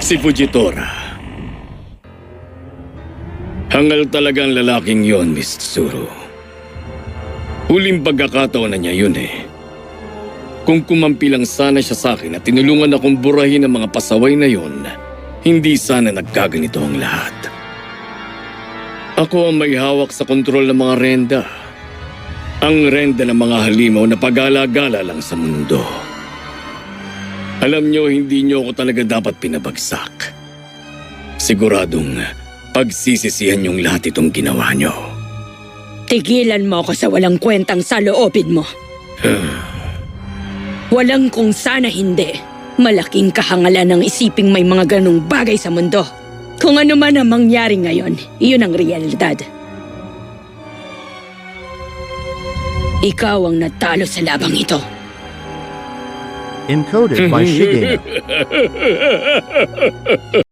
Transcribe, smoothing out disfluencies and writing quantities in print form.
Si Fujitora. Hangal talagang lalaking yon, Miss Tsuru. Huling pagkakataon na niya yun eh. Kung kumampi lang sana siya sa akin at tinulungan akong burahin ang mga pasaway na yon, hindi sana nagkaganito ang lahat. Ako ang may hawak sa kontrol ng mga renda. Ang renda ng mga halimaw na pag-alagala lang sa mundo. Alam niyo, hindi niyo ako talaga dapat pinabagsak. Siguradong pagsisisihan niyong lahat itong ginawa niyo. Tigilan mo ako sa walang kwentang saloobin mo. Walang kung sana hindi. Malaking kahangalan ng isiping may mga ganong bagay sa mundo. Kung ano man ang mangyari ngayon, iyon ang realidad. Ikaw ang natalo sa labang ito. Encoded by Shigena.